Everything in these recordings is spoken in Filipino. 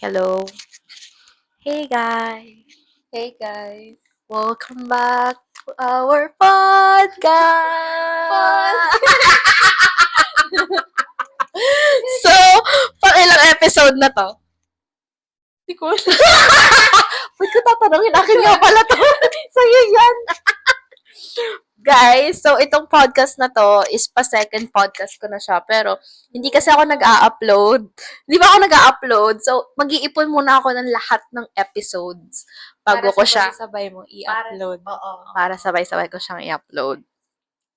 Hello. Hey guys. Hey guys. Welcome back to our podcast. So, pang ilang episode na to? Hindi ko Ba't ko tatanungin? Akin nga pala to. Sa'yo yan. Guys, so itong podcast na to is pa second podcast ko na siya. Pero, hindi kasi ako nag-a-upload. Hindi ba ako nag-a-upload? So, mag-iipon muna ako ng lahat ng episodes bago ko siya. sabay mo i-upload. Para sabay-sabay ko siyang i-upload.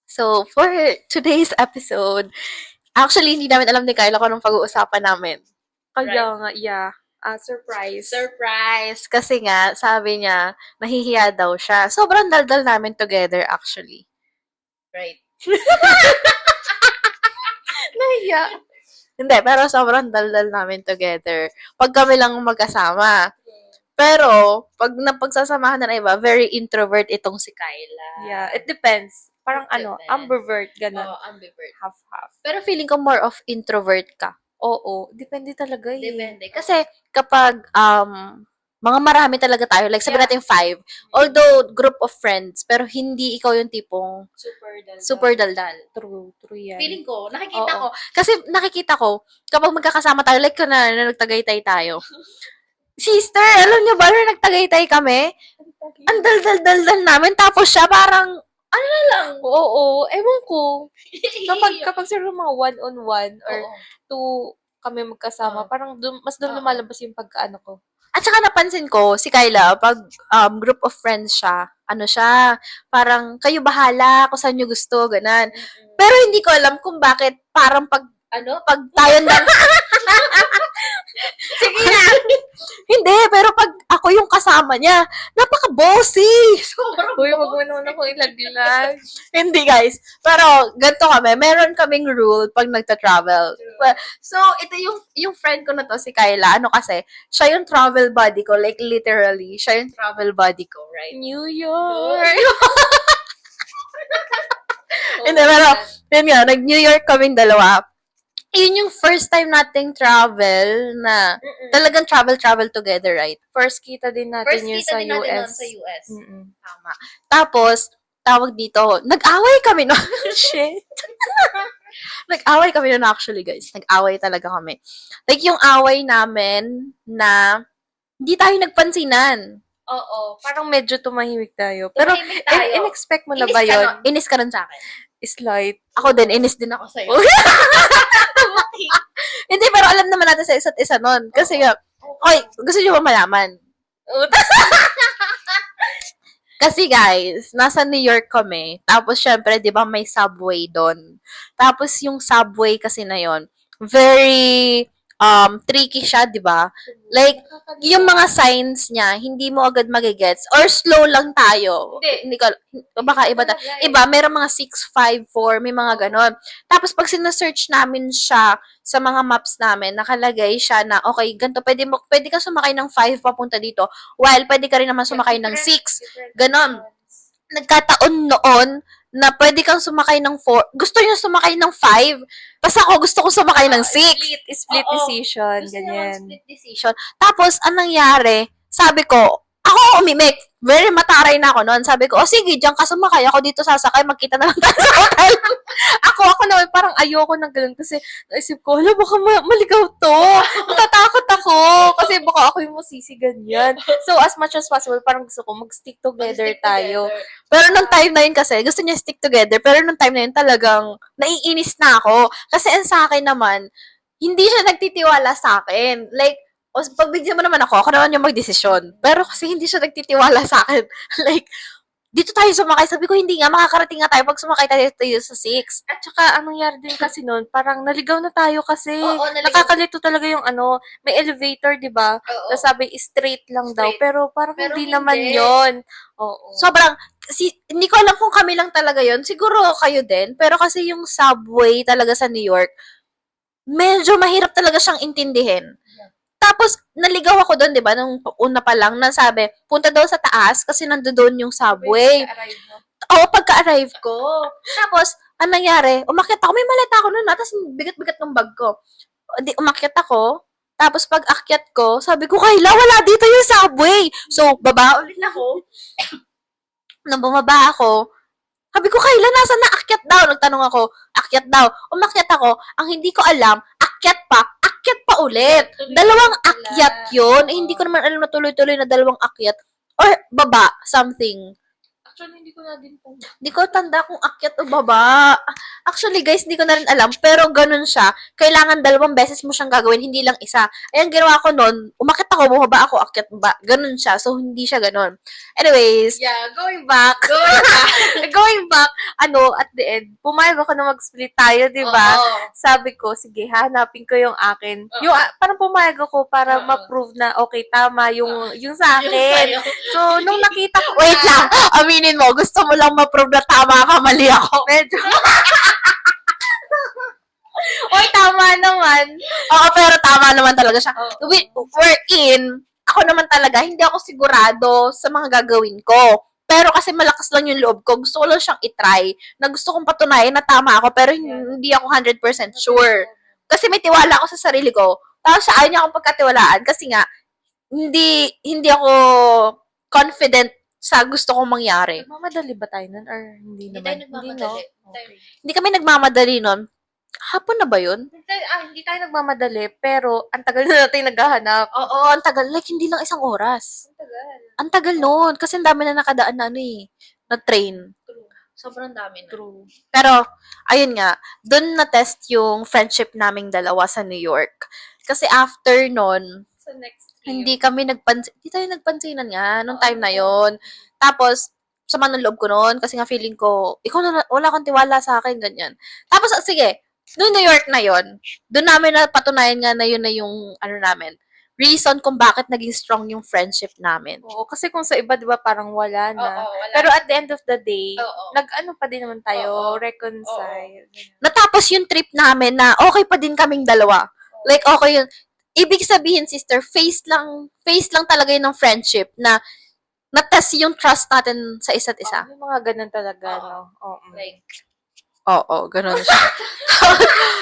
So, for today's episode, actually, hindi namin alam ni Kyla kung anong pag-uusapan namin. Kaya nga, yeah. Surprise. Surprise! Kasi nga, sabi niya, nahihiya daw siya. Sobrang daldal namin together, actually. Right. Nahiya. Hindi, pero sobrang daldal namin together. Pag kami lang magkasama. Pero, pag napagsasamahan na iba, very introvert itong si Kyla. Yeah, it depends. Parang It depends. ambivert, ganun. Ambivert. Half-half. Pero feeling ko more of introvert ka. Oo, depende talaga eh. Depende. Kasi kapag mga marami talaga tayo, like sabi Yeah. natin 5, although group of friends, pero hindi ikaw yung tipong super daldal. True yan. Feeling ko, nakikita Oo. ko. Kasi nakikita ko, kapag magkakasama tayo, like na nagtagaytay tayo. Sister, alam niyo ba, nung nagtagaytay kami, ang daldal-daldal namin, tapos siya parang, ano na lang. Oo, ewan ko. Kapag siguro mga one-on-one or two kami magkasama, parang mas doon Oo. lumalabas yung pagkaano ko. At saka napansin ko, si Kyla, pag group of friends siya, ano siya, parang kayo bahala kung saan nyo gusto, ganan. Pero hindi ko alam kung bakit parang pag tayo lang. Sige na. Hindi, pero pag ako yung kasama niya, napaka-bossy. Uy, wag mo naman akong ilaglag. Hindi, guys. Pero, ganito kami. Meron kaming rule pag nagta-travel. Well, so, ito yung friend ko na to, si Kyla. Ano kasi, siya yung travel buddy ko. Like, literally, siya yung travel buddy ko, right? New York! Hindi, pero, yun nga, nag-New York kaming dalawa. Yun yung first time nating travel na talagang travel together, right? First kita din natin yun sa US. US. Tama. Tapos, tawag dito, nag-away kami no. Shit. Nag-away kami nun actually, guys. Nag-away talaga kami. Like, yung away namin na hindi tayo nagpansinan. Oo. Parang medyo tumahimik tayo. Pero, Tumahimik tayo. in-expect mo na ba yun? Inis ka nun sa akin. Slight. Ako din, inis din ako sa'yo. Hindi, pero alam naman natin sa isa't isa nun. Kasi nga, okay, gusto nyo ba malaman? Kasi guys, nasa New York kami. Tapos syempre, 'di ba, may subway doon. Tapos yung subway kasi na 'yon, very tricky siya, 'di ba? Like yung mga signs niya, hindi mo agad magigets or slow lang tayo. Hindi ko baka iba iba, merong mga 654, may mga ganon. Tapos pag sinesearch namin siya sa mga maps namin, nakalagay siya na okay, ganito pwede ka sumakay ng 5 papunta dito, while pwede ka rin naman sumakay ng 6. Ganon. Nagkataon noon na pwede kang sumakay ng 4. Gusto niya sumakay ng 5. Tapos ako gusto ko sumakay ng 6. Split decision, Gusto niya ganyan. split decision. Tapos, anong nangyari, sabi ko, ako umimik. Very mataray na ako noon. Sabi ko, sige, diyan ka sumakay. Ako dito sasakay. Magkita na lang tayo sa hotel. Ako naman parang ayoko ng ganun kasi naisip ko, hala, baka maligaw to. Natatakot ako kasi baka ako yung masisi ganyan. So, as much as possible, parang gusto ko mag-stick together tayo. Pero nung time na yun kasi, gusto niya stick together. Pero nung time na yun, talagang naiinis na ako. Kasi ang sa akin naman, hindi siya nagtitiwala sa akin. Like, pagbigyan mo naman ako naman yung magdesisyon. Pero kasi hindi siya nagtitiwala sa akin. Like, dito tayo sumakay. Sabi ko, hindi nga, makakarating nga tayo pag sumakay tayo sa 6. At saka, anong nangyari din kasi noon, parang naligaw na tayo kasi. Oo, naligaw. Nakakalito talaga yung may elevator, di ba? Na sabi, straight lang daw. Pero parang hindi naman yon. Oo. Sobrang, hindi ko alam kung kami lang talaga yon. Siguro kayo din. Pero kasi yung subway talaga sa New York, medyo mahirap talaga siyang intindihin. Tapos, naligaw ako doon, di ba, nung una pa lang, na sabi, punta daw sa taas kasi nandoon yung subway. Oo, pagka-arrive ko. Tapos, anong nangyari? Umakyat ako. May maleta ako noon, tapos bigat-bigat ng bag ko. Umakyat ako. Tapos pag akyat ko, sabi ko, Kayla, wala dito yung subway. So, baba ulit ako. Nung bumaba ako, sabi ko, Kayla, nasa na? Akyat daw. Nagtanong ako, akyat daw. Umakyat ako. Ang hindi ko alam, akyat pa ulit. Dalawang akyat yun. Eh, hindi ko naman alam na tuloy-tuloy na dalawang akyat. Or baba, something. Actually, hindi ko na din po. Di ko tanda kung akyat o baba. Actually, guys, di ko na rin alam. Pero ganun siya. Kailangan 2 beses mo siyang gagawin, hindi lang isa. Ayan, ginawa ko nun. Umakyat ako, bumaba ako, akyat ba. Ganun siya. So, hindi siya ganun. Anyways, Yeah, going back. Going back, at the end, pumayag ako na mag-split tayo, di ba? Sabi ko, sige, hanapin ko yung akin. Yung, parang pumayag ako para ma-prove na, okay, tama yung sa akin. So, nung nakita ko, wait lang. Aminin mo, gusto mo lang ma-prove na tama ka, mali ako. medyo, oy, tama naman. Oo, pero tama naman talaga siya. Oo. We're in. Ako naman talaga, hindi ako sigurado sa mga gagawin ko. Pero kasi malakas lang yung loob ko. Gusto ko lang siyang itry. Na gusto kong patunayan na tama ako, pero hindi ako 100% sure. Kasi may tiwala ako sa sarili ko. Tapos siya, ayaw niya akong pagkatiwalaan. Kasi nga, hindi ako confident sa gusto kong mangyari. Mamadali ba tayo nun? Or hindi Hindi naman? tayo nagmamadali. Okay. Hindi kami nagmamadali nun. Hapon na ba yun? Hindi tayo nagmamadali, pero ang tagal na natin naghahanap. Oo, ang tagal. Like, hindi lang 1 oras. Ang tagal. Ang tagal nun. Kasi ang dami na nakadaan na na train. Sobrang dami na. True. Pero, ayun nga, dun na-test yung friendship naming dalawa sa New York. Kasi after nun, So, next hindi tayo nagpansinan nga nung time na yon. Tapos, sama ng loob ko noon kasi nga feeling ko, ikaw na, wala kang tiwala sa akin, ganyan. Tapos, sige, nung New York na yon, doon namin na patunayan nga na yun na yung, namin, reason kung bakit naging strong yung friendship namin. Oo, kasi kung sa iba, di ba, parang wala na. Oo, wala. Pero at the end of the day, Oo. nag-ano pa din naman tayo, Oo. reconcile. Natapos yung trip namin na okay pa din kaming dalawa. Like, okay yun. Ibig sabihin, sister, face lang talaga yun ng friendship na na-test yung trust natin sa isa't isa. May mga ganun talaga, Oo. no? Oo. Like, oo, ganun siya.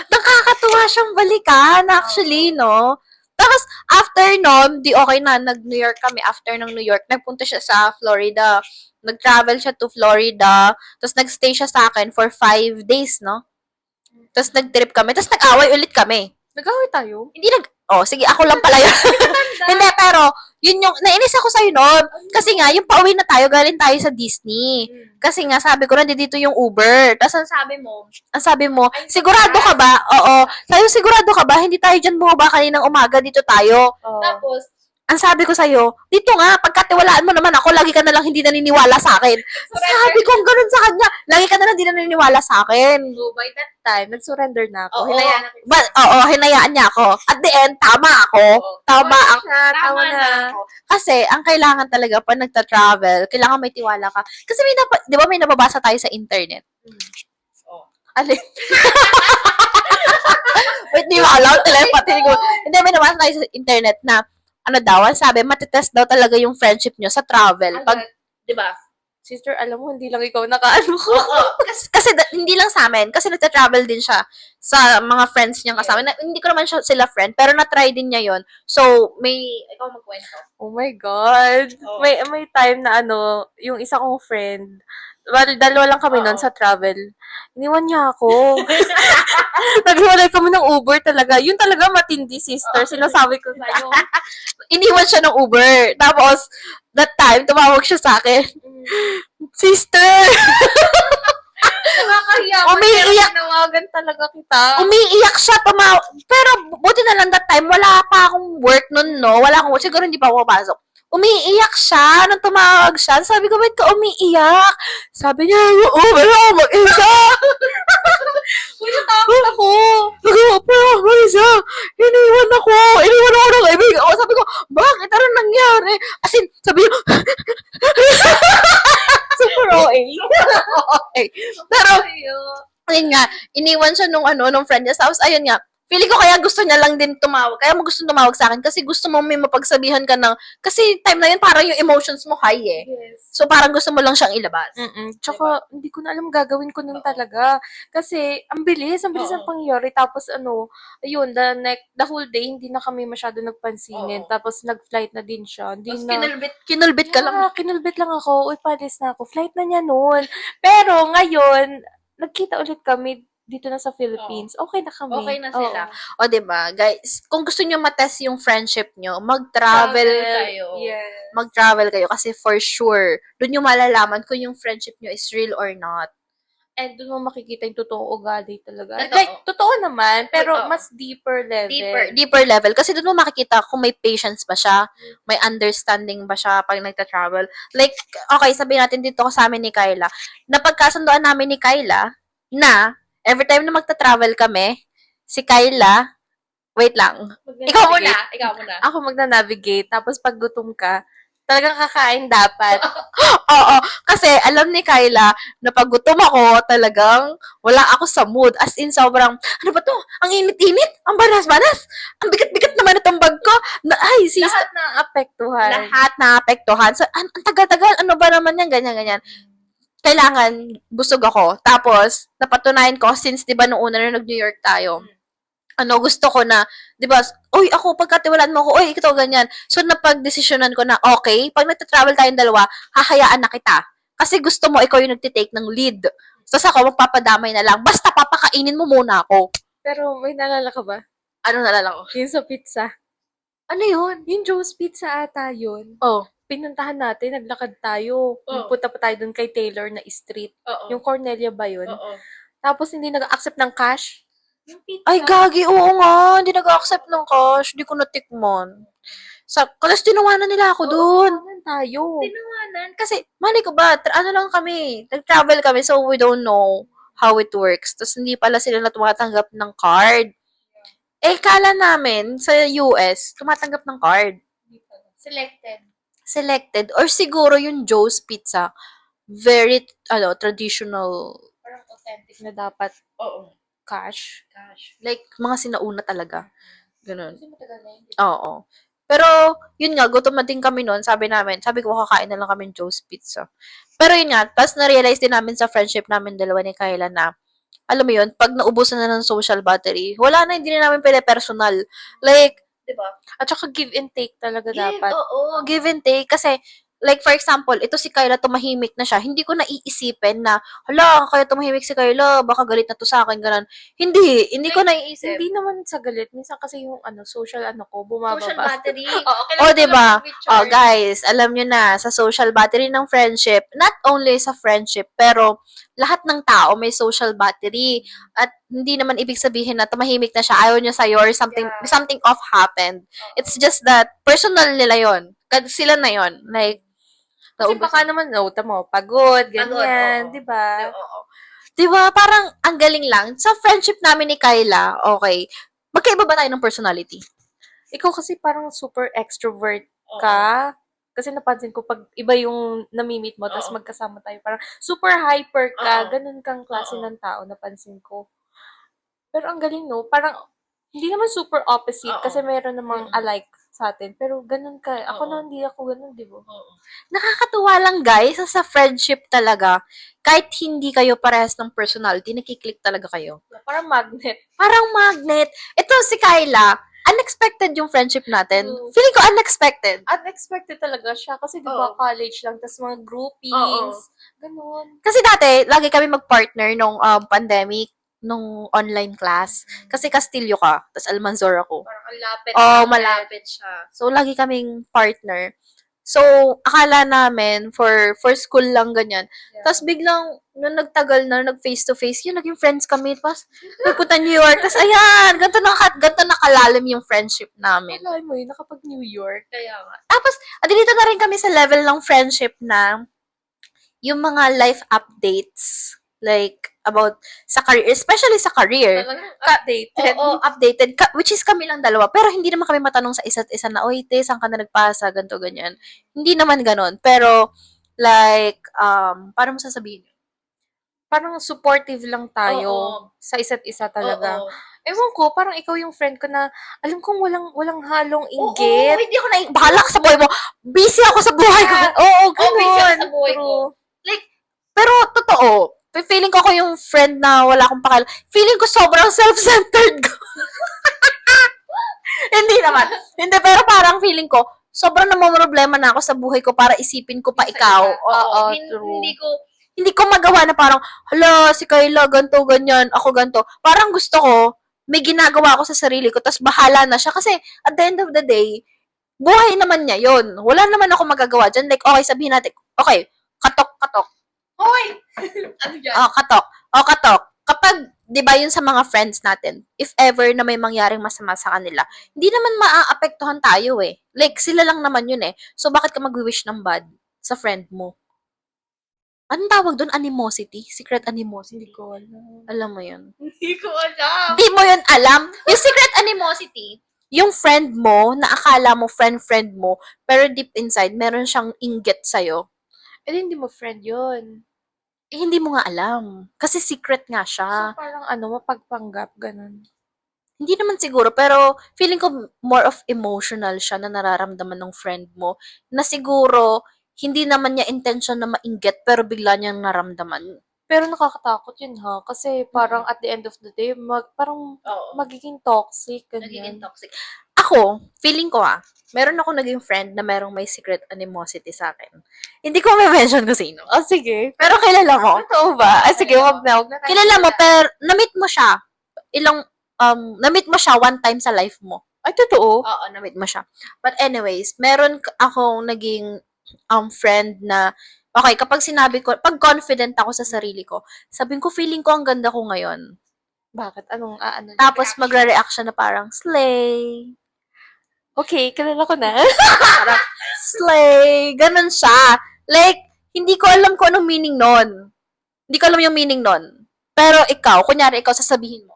Nakakatuwa siyang balikan, actually, no? Tapos, after nun, di okay na, nag-New York kami. After ng New York, nagpunta siya sa Florida. Nag-travel siya to Florida. Tapos, nag-stay siya sa akin for 5 days, no? Tapos, nag-trip kami. Tapos, nag-away ulit kami. Nag-away tayo? Hindi sige, ako lang pala yun. Hindi, pero, yun yung, nainis ako sa'yo nun. Kasi nga, yung pauwi na tayo, galing tayo sa Disney. Kasi nga, sabi ko, nandito yung Uber. Tapos, ang sabi mo, sigurado ka ba? Oo. Sabi, sigurado ka ba? Hindi tayo dyan bumaba kaninang umaga, dito tayo. Oo. Tapos, ang sabi ko sa'yo, dito nga, pagkatiwalaan mo naman ako, lagi ka na lang hindi naniniwala sa akin. Sabi ko, ganun sa kanya, lagi ka na lang hindi naniniwala sa akin. So, by that time, nag-surrender na ako. Oo. Hinayaan na kita. Hinayaan niya ako. At the end, tama ako. Tama ako. Tama na. Kasi, ang kailangan talaga pag nagta-travel, kailangan may tiwala ka. Kasi di ba may nababasa tayo sa internet? Alin? Wait, di ba alam? Telepathy ko. Hindi, may nababasa tayo sa internet na, sabi, matitest daw talaga yung friendship nyo sa travel. Pag, di ba? Sister, alam mo, hindi lang ikaw nakaano ko. Kasi hindi lang sa amin, kasi nagta-travel din siya sa mga friends niyang kasama. Hindi ko naman sila friend, pero na-try din niya yon. So, ikaw magkwento. Oh my God. Oo. May time na yung isa kong friend, well, dalawa lang kami noon sa travel. Iniwan niya ako. Naghiwalay kami ng Uber talaga. Yun talaga matindi, sister. Sinasabi ko sa'yo. Iniwan siya ng Uber. Tapos, that time, tumawag siya sa akin. Sister! Nakakahiya ko. Umiiyak. Tinawagan talaga kita. Umiiyak siya, pero buti na lang that time, wala pa akong work nun, no? Siguro hindi pa ako papasok. Umiiyak siya nung tumawag siya. Sabi ko, ba't ka umiiyak? Sabi niya, oo, wala ako mag-isa. Uy, natakot ako. Pero mag-isa. Iniwan ako ng kaibigan ko. Sabi ko, bakit? Ano nangyari? As in, sabi niya, Super OA. okay. Pero, ayun nga, iniwan siya nung friend niya. Tapos, ayun nga, Feeling ko kaya gusto niya lang din tumawag. Kaya mo gusto tumawag sa akin kasi gusto mo may mapagsabihan ka ng, kasi time na yun parang yung emotions mo high eh. Yes. So parang gusto mo lang siyang ilabas. Tsaka, hindi ko na alam gagawin ko nun talaga. Kasi, ang bilis ng Oo. pangyayari. Tapos, ayun, the whole day, hindi na kami masyado nagpansinin. Oo. Tapos, nag-flight na din siya. Hindi Tapos na, kinulbit ka lang. kinulbit lang ako. Uy, palis na ako. Flight na niya noon. Pero, ngayon, nagkita ulit kami dito na sa Philippines. Okay na kami. Okay na sila. Oo. O, diba? Guys, kung gusto nyo matest yung friendship nyo, mag-travel kayo. Yes. Mag-travel kayo kasi for sure, doon yung malalaman kung yung friendship nyo is real or not. And doon mo makikita yung totoong ugali talaga. Totoo. Like, totoo naman, pero Totoo. mas deeper level. Deeper level. Kasi doon mo makikita kung may patience ba siya, may understanding ba siya pag nagta-travel. Like, okay, sabihin natin dito sa amin ni Kyla, napagkasundoan namin ni Kyla na every time na magta-travel kami, si Kyla, wait lang. Ikaw muna. Ako magna-navigate, tapos pag gutom ka, talagang kakain dapat. Oo, kasi alam ni Kyla na pag gutom ako, talagang wala ako sa mood. As in, sobrang, ano ba to? Ang init-init? Ang banas-banas? Ang bigat-bigat naman itong bag ko. Ay, sis, Lahat na apektuhan. lahat na-apektuhan. So, ang tagal-tagal, ano ba naman yan? Ganyan-ganyan. Kailangan, busog ako. Tapos, napatunayan ko, since, di ba, noong una na nag-New York tayo, gusto ko na, di ba, uy, ako, pagkatiwalaan mo ako, uy, ito, ganyan. So, napag-desisyonan ko na, okay, pag nagta-travel tayong dalawa, hahayaan na kita. Kasi gusto mo, ikaw yung nagtitake ng lead. So, ako, magpapadamay na lang. Basta, papakainin mo muna ako. Pero may nalala ka ba? Ano nalala ko? Yung sa pizza. Ano yun? Yung Joe's Pizza ata yun. Oh. Pinuntahan natin, naglakad tayo. Punta pa tayo dun kay Taylor na street. Oo. Yung Cornelia ba yun? Oo. Tapos hindi nag-accept ng cash. Yung pizza. Ay, gagi, oo nga. Hindi nag-accept ng cash. Hindi ko natikman. Kasi tinawanan nila ako doon. Tinawanan tayo. Tinawanan. Kasi, mali ko ba, ano lang kami, nag-travel kami, so we don't know how it works. Tapos, hindi pala sila na tumatanggap ng card. Eh, kala namin, sa US, tumatanggap ng card. Selected. Or siguro yung Joe's Pizza, very, traditional. Parang authentic na dapat Oo. cash. Like, mga sinauna talaga. Ganun. Kasi matagal na yun. Oo. Pero, yun nga, gutom na din kami noon. Sabi ko, kakain na lang kami Joe's Pizza. Pero yun nga, tapos na-realize din namin sa friendship namin dalawa ni Kyla na, alam mo yun, pag naubusan na ng social battery, wala na, hindi na namin personal. Like, diba? At saka give and take talaga dapat. Oo, give and take. Kasi, like, for example, ito si Kyla, tumahimik na siya. Hindi ko naiisipin na, hala, kaya tumahimik si Kyla, baka galit na to sa akin, ganun. Hindi ko naiisip. Hindi naman sa galit. Minsan kasi yung social ko, bumababa. Social battery. Oo, diba? Guys, alam nyo na, sa social battery ng friendship, not only sa friendship, pero lahat ng tao may social battery. At hindi naman ibig sabihin na tumahimik na siya, ayaw niya sa'yo, or something off happened. It's just that, personal nila yon. Sila na yon. Like, kasi baka naman, tamo, pagod, ganyan, oo. di ba? Oo. Diba, parang ang galing lang. Sa friendship namin ni Kyla, okay, magkaiba ba tayo ng personality? Ikaw kasi parang super extrovert ka. Kasi napansin ko, pag iba yung namimit mo, tapos magkasama tayo, parang super hyper ka, ganun kang klase ng tao, napansin ko. Pero ang galing, no? Parang, hindi naman super opposite, kasi meron namang alike sa atin. Pero ganun ka. Ako na hindi ako ganun, di ba? Nakakatuwa lang, guys, sa friendship talaga. Kahit hindi kayo parehas ng personality, nakiklik talaga kayo. Parang magnet. Parang magnet. Ito si Kyla, unexpected yung friendship natin. Feeling ko unexpected. Unexpected talaga siya. Kasi di ba college lang, tas mga groupings, ganun. Kasi dati, lagi kami mag-partner nung pandemic, nung online class. Kasi Castillo ka, tas Almanzor ako. Parang ang lapit. Malapit siya. So, lagi kaming partner. So, akala namin, for school lang ganyan. Yeah. Tapos biglang, nung nagtagal na, nag-face-to-face, yun, naging friends kami. Tapos, nagpunta New York. Tapos, ayan, ganito na kalalim yung friendship namin. Alam mo yun, nakapag New York. Kaya nga. Tapos, dito na rin kami sa level ng friendship na yung mga life updates, like, about sa career, especially sa career. Updated. Oo, updated. Which is kami lang dalawa. Pero hindi naman kami matanong sa isa't isa na, oy, te, saan ka na nagpasa, ganito, ganyan. Hindi naman ganon. Pero, like, paano mo sasabihin? parang supportive lang tayo Oo. sa isa't isa talaga. Oo. Ewan ko, parang ikaw yung friend ko na alam kong walang halong Oo, inggit. hindi ako bahala ka sa buhay mo. Busy ako sa buhay ko. Oo, Busy ako ganun. sa buhay ko. True. Like, pero totoo, feeling ko ako yung friend na wala akong pakal. Feeling ko sobrang self-centered ko. Hindi naman. Hindi, pero parang feeling ko, sobrang namomroblema na ako sa buhay ko para isipin ko pa ikaw. Oo, true. Hindi ko magawa na parang, hala, si Kayla, ganto, ganyan, ako ganto. Parang gusto ko, may ginagawa ako sa sarili ko, tapos bahala na siya. Kasi, at the end of the day, buhay naman niya yon. Wala naman ako magagawa dyan. Like, okay, sabihin natin, okay, katok, katok. Hoy! Ano yan? Katok. Katok. Kapag, di ba yun sa mga friends natin, if ever na may mangyaring masama sa kanila, hindi naman maaapektuhan tayo eh. Like, sila lang naman yun eh. So, bakit ka mag-wish ng bad sa friend mo? Anong tawag doon? Animosity? Secret animosity? Hindi ko alam. Alam mo yun? Hindi ko alam. Hindi mo yun alam? Yung secret animosity, yung friend mo, na akala mo friend-friend mo, pero deep inside, meron siyang inggit sa'yo. Eh, hindi mo friend yun. Eh, hindi mo nga alam. Kasi secret nga siya. So, parang mapagpanggap, ganun. Hindi naman siguro, pero feeling ko more of emotional siya na nararamdaman ng friend mo. Na siguro, hindi naman niya intention na mainggit, pero bigla niyang naramdaman. Pero nakakatakot yun ha. Kasi parang at the end of the day, parang Oo. magiging toxic. Nagiging Ganyan. toxic. Ako, feeling ko meron ako naging friend na merong may secret animosity sa akin. Hindi ko ma-mention kung sino. Oh, sige. Pero kilala mo. Totoo ba? Ah, sige, wag na. Wag na tayo. Kilala mo, pero na-meet mo siya. Na-meet mo siya one time sa life mo. Ay, totoo? Oo, na-meet mo siya. But anyways, meron akong naging friend na, okay, kapag sinabi ko, pag confident ako sa sarili ko, sabihin ko, feeling ko ang ganda ko ngayon. Bakit? Anong, ano? Tapos, magre-react siya na parang, slay. Okay, kilala ko na. Parang, slay. Ganun siya. Like, hindi ko alam kung anong meaning nun. Hindi ko alam yung meaning nun. Pero ikaw, kunyari ikaw sasabihin mo.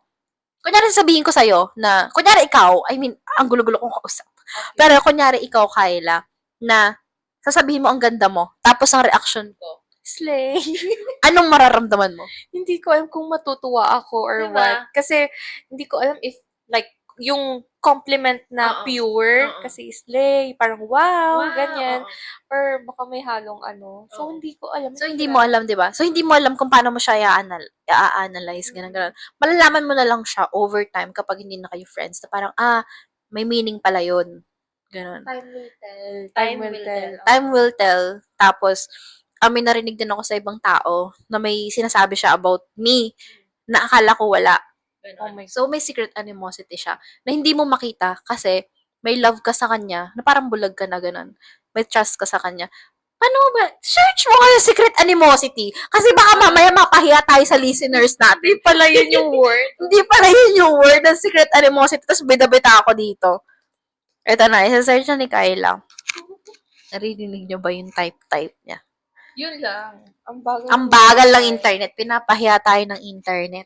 Kunyari sasabihin ko sa'yo na, kunyari ikaw, I mean, ang gulo-gulo kong kausap. Okay. Pero kunyari ikaw, Kyla, na sasabihin mo ang ganda mo, tapos ang reaction ko, Slay. anong mararamdaman mo? Hindi ko alam kung matutuwa ako or Diba? what. Kasi, hindi ko alam if, like, yung compliment na Oo. pure, Oo. kasi slay, parang wow, ganyan. oo. Or baka may halong So, Oo. hindi ko alam. So, hindi mo alam, di ba? So, hindi mo alam kung paano mo siya i-analyze, ganun. Malalaman mo na lang siya over time kapag hindi na kayo friends, na parang, may meaning pala yun. Ganun. Time will tell. Time will tell. Tapos, may narinig din ako sa ibang tao na may sinasabi siya about me na akala ko wala. Oh my God. So, may secret animosity siya na hindi mo makita kasi may love ka sa kanya na parang bulag ka na ganun. May trust ka sa kanya. Ano ba? Search mo kayo secret animosity. Kasi baka mamaya mapahiya tayo sa listeners natin. Hindi pala yun yung word. Hindi pala yun yung word ng secret animosity. Tapos bida-bita ako dito. Ito na, isa-search na ni Kyla. Narinig niyo ba yung type-type niya? Yun lang. Ang bagal lang internet. Pinapahiya tayo ng internet.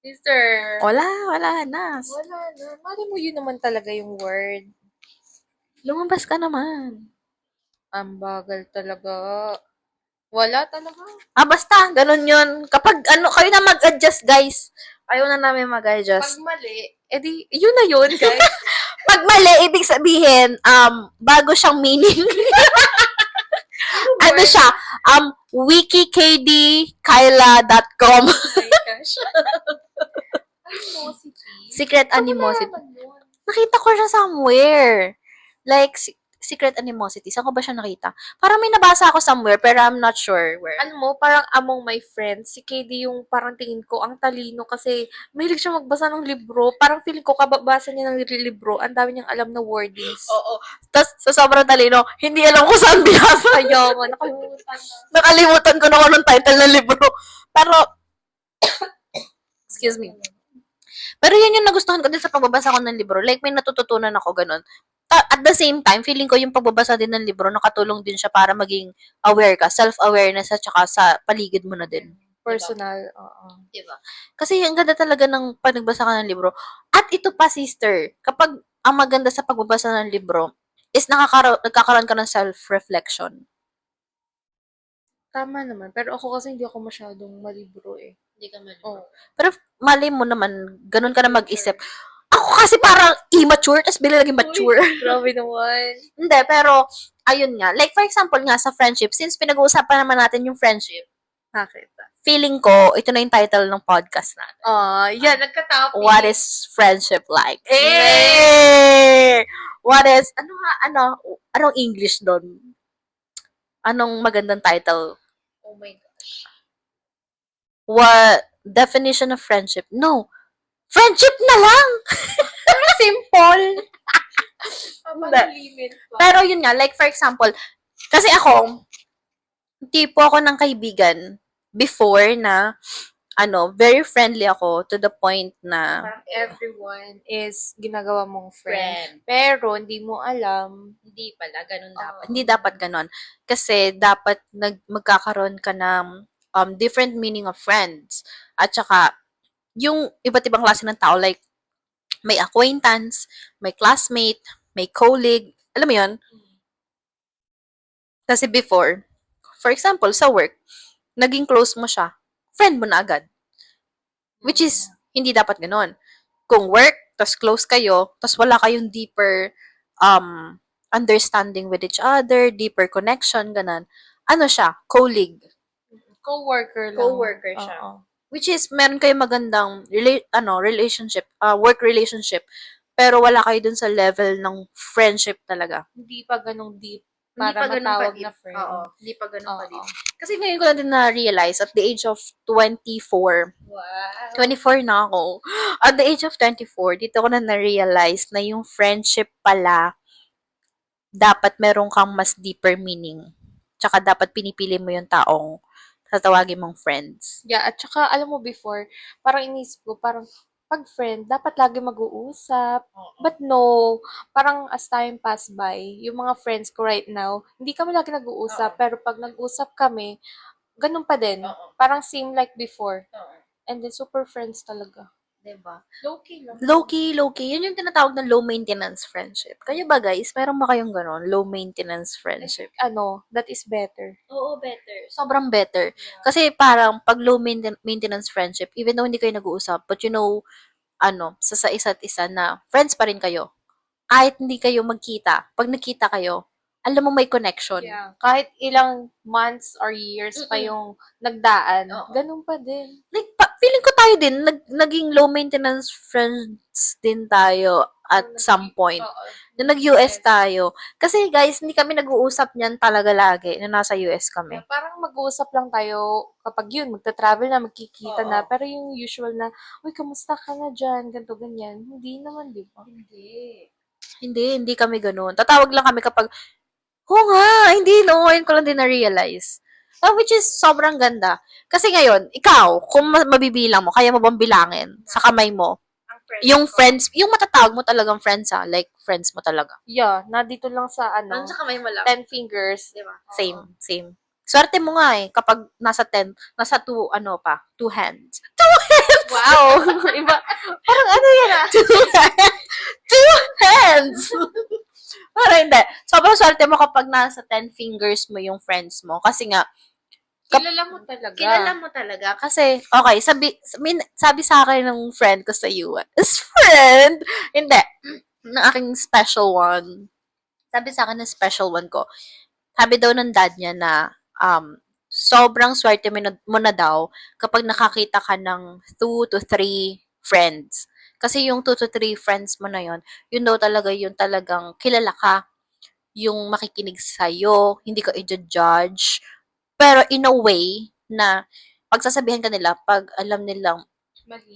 Sister. Wala na. Wala na. Mali mo yun naman talaga yung word. Lumabas ka naman. Ang bagal talaga. Wala talaga. Basta, ganun yun. Kapag, kayo na mag-adjust, guys. Ayaw na namin mag-adjust. Pag mali, edi, yun na yun, guys. Pag mali, ibig sabihin, bago siyang meaning. Ano siya? wikikdkyla.com Oh my gosh. Animosity. Secret animosity. Nakita ko siya somewhere. Like, secret animosity. Saan ko ba siya nakita? Parang may nabasa ako somewhere, pero I'm not sure where. Alam mo, parang among my friends, si KD yung parang tingin ko, ang talino kasi mahilig siya magbasa ng libro. Parang feeling ko, kababasa niya ng libro, ang dami niyang alam na wordings. Oo. Tapos, sa sobrang talino, hindi alam ko saan binasa. Ayaw mo, nakalimutan na. Nakalimutan ko na kung anong title ng libro. Pero, excuse me. Pero yan yung nagustuhan ko din sa pagbabasa ko ng libro. Like, may natututunan ako ganun. At the same time, feeling ko yung pagbabasa din ng libro, nakatulong din siya para maging aware ka, self-awareness at saka sa paligid mo na din. Personal, oo. Diba? Kasi ang ganda talaga ng panagbasa ka ng libro. At ito pa, sister, kapag ang maganda sa pagbabasa ng libro is nagkakaroon ka ng self-reflection. Tama naman. Pero ako kasi hindi ako masyadong malibro eh. Hindi ka man. Oh. Pero mali mo naman, ganun ka na mag-isip. Ako kasi parang immature, tapos bigla naging mature. Grabe naman. Hindi, pero, ayun nga. Like, for example nga, sa friendship, since pinag-uusapan naman natin yung friendship, Bakit? feeling ko, ito na yung title ng podcast natin. Yan, nagka-topic. What is friendship like? Eh! What is, anong English doon? Anong magandang title? Oh my gosh. What definition of friendship? No. Friendship na lang! Simple. Hindi. Limit pa. Pero yun nga, like for example, kasi ako, tipo ako ng kaibigan before na, very friendly ako to the point na Parang everyone is ginagawa mong friend. Pero hindi mo alam. Hindi pala, ganun dapat. Hindi dapat ganun. Kasi dapat magkakaroon ka ng different meaning of friends. At saka, yung iba't ibang klase ng tao, like, may acquaintance, may classmate, may colleague, alam mo yun? Kasi before, for example, sa work, naging close mo siya, friend mo na agad. Which is, hindi dapat ganun. Kung work, tas close kayo, tas wala kayong deeper understanding with each other, deeper connection, ganun. Ano siya? Colleague. Co-worker lang. Co-worker siya. Oo. Which is, meron kayong magandang relationship, work relationship, pero wala kayo dun sa level ng friendship talaga. Hindi pa ganong deep Hindi para pa ganun matawag ka-deep. na friend. Oo, hindi pa ganun Oo. ka-deep. Kasi ngayon ko lang din na-realize at the age of 24, Wow. 24 na ako. At the age of 24, dito ko na na-realize na yung friendship pala, dapat meron kang mas deeper meaning. Tsaka dapat pinipili mo yung taong tatawagin mong friends. Yeah, at saka alam mo before, parang inisip ko, parang pag friend, dapat lagi mag-uusap. But no, parang as time pass by, yung mga friends ko right now, hindi kami lagi nag-uusap, pero pag nag-usap kami, ganun pa din. Parang same like before. And then super friends talaga. Diba? Low-key lang. Low-key, low-key. Yun yung tinatawag na low-maintenance friendship. Kayo ba guys? Meron ba kayong ganon? Low-maintenance friendship? That is better. Oo, better. Sobrang better. Kasi parang pag low-maintenance friendship, even though hindi kayo nag-uusap, but you know, sa isa't isa na friends pa rin kayo. Kahit hindi kayo magkita, pag nagkita kayo, alam mo may connection. Yeah. Kahit ilang months or years pa yung nagdaan, Oo. ganun pa din. Like, feeling ko tayo din, naging low-maintenance friends din tayo at some point. Na nag-US tayo. Kasi guys, hindi kami nag-uusap niyan talaga lagi na nasa US kami. Yeah, parang mag-uusap lang tayo kapag yun, magta-travel na, magkikita na. Oo. Pero yung usual na, uy, kamusta ka na dyan? Ganto, ganyan. Hindi naman, di ba? Hindi kami ganun. Tatawag lang kami kapag, hindi no, ngayon ko lang din na-realize. Which is sobrang ganda. Kasi ngayon, ikaw, kung mabibilang mo, kaya mo bang bilangin sa kamay mo? Yung friends, yung matatawag mo talagang friends like friends mo talaga. Yeah, nandito lang sa kamay mo lang. 10 fingers. Diba? Same. Swerte mo nga kapag nasa 2 hands. Wow! Iba. Parang yan ah. Two hands! Parang hindi. Sobrang swerte mo kapag nasa 10 fingers mo yung friends mo. Kasi nga, Kilala mo talaga. kilala mo talaga. Kasi, okay, sabi sa akin ng friend ko sa US. Friend? Hindi. Ng aking special one. Sabi sa akin ng special one ko. Sabi daw ng dad niya na, sobrang swerte mo na daw kapag nakakita ka ng 2 to 3 friends. Kasi yung 2 to 3 friends mo na yun daw talaga yung talagang kilala ka, yung makikinig sa'yo, hindi ka i-judge, pero in a way na pagsasabihan ka nila pag alam nilang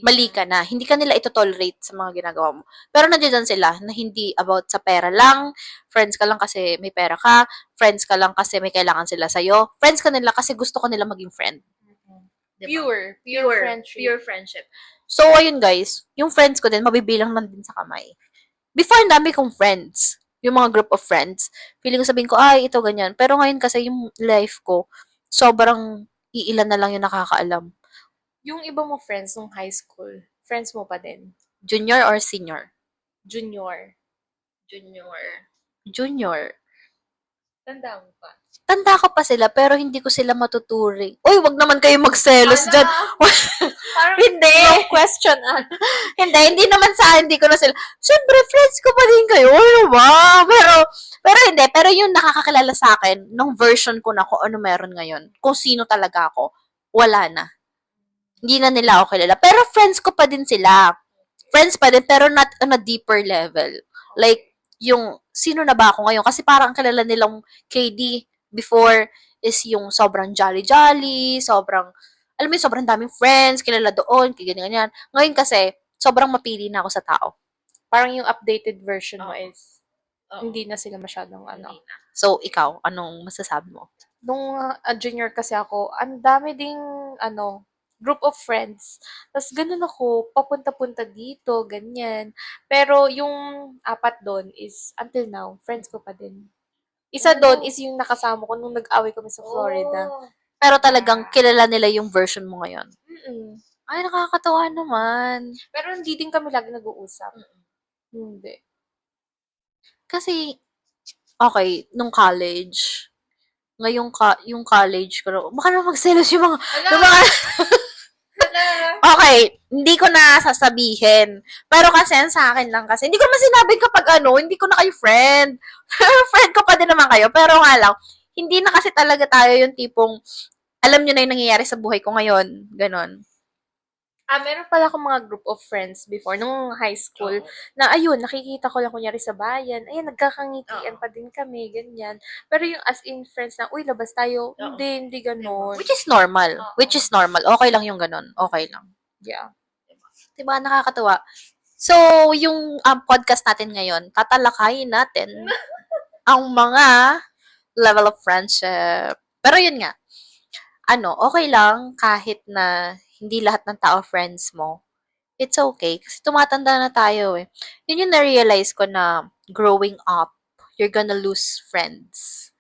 mali ka na. Hindi ka nila ito-tolerate sa mga ginagawa mo. Pero nandiyan sila na hindi about sa pera lang, friends ka lang kasi may pera ka, friends ka lang kasi may kailangan sila sa'yo, friends ka nila kasi gusto ka nila maging friend. Diba? Pure friendship. Pure friendship. So, ayun guys, yung friends ko din, mabibilang lang din sa kamay. Before, ang dami kong friends. Yung mga group of friends. Feeling ko sabihin ko, ay, ito, ganyan. Pero ngayon kasi yung life ko, sobrang iilan na lang yung nakakaalam. Yung iba mo friends nung high school, friends mo pa din? Junior or senior? Junior. Junior. Tanda mo pa. Tanda ko pa sila, pero hindi ko sila matuturing. Uy, wag naman kayo magselos dyan. Parang Hindi. no question. Hindi naman sa akin, hindi ko na sila. Siyempre, friends ko pa din kayo. Ano ba? Pero hindi. Pero yung nakakakilala sa akin, nung version ko na kung ano meron ngayon, kung sino talaga ako, wala na. Hindi na nila ako kilala. Pero friends ko pa din sila. Friends pa din, pero not on a deeper level. Like, yung, sino na ba ako ngayon? Kasi parang ang kilala nilang KD before is yung sobrang jolly-jolly, sobrang, alam mo yung sobrang daming friends, kilala doon, ganyan-ganyan. Ngayon kasi, sobrang mapili na ako sa tao. Parang yung updated version mo Oo. is hindi na sila masyadong ano. So, ikaw, anong masasabi mo? Nung junior kasi ako, ang dami ding ano, group of friends. Tapos ganun ako, papunta-punta dito, ganyan. Pero yung apat doon is, until now, friends ko pa din. Isa doon is yung nakasama ko nung nag-away kami sa Florida. Pero talagang kilala nila yung version mo ngayon. Mm-mm. Ay, nakakatawa naman. Pero hindi din kami lagi nag-uusap. Hindi. Kasi, okay, nung college, yung college ko, baka na magselos yung mga, okay, hindi ko na sasabihin. Pero kasi yan sa akin lang kasi, hindi ko naman sinabi kapag hindi ko na kayo friend. Friend ko pa din naman kayo. Pero nga lang, hindi na kasi talaga tayo yung tipong, alam nyo na yung nangyayari sa buhay ko ngayon. Ganon. Meron pala akong mga group of friends before, nung high school, na ayun, nakikita ko lang kunyari sa bayan, ayun, nagkakangitian pa din kami, ganyan. Pero yung as in friends na, uy, labas tayo, hindi ganon. Which is normal. Which is normal. Okay lang yung ganon. Okay lang. Yeah. Diba? Nakakatuwa. So, yung podcast natin ngayon, tatalakayin natin ang mga level of friendship. Pero yun nga, okay lang kahit na hindi lahat ng tao friends mo. It's okay. Kasi tumatanda na tayo eh. Yun yung na-realize ko na growing up, you're gonna lose friends.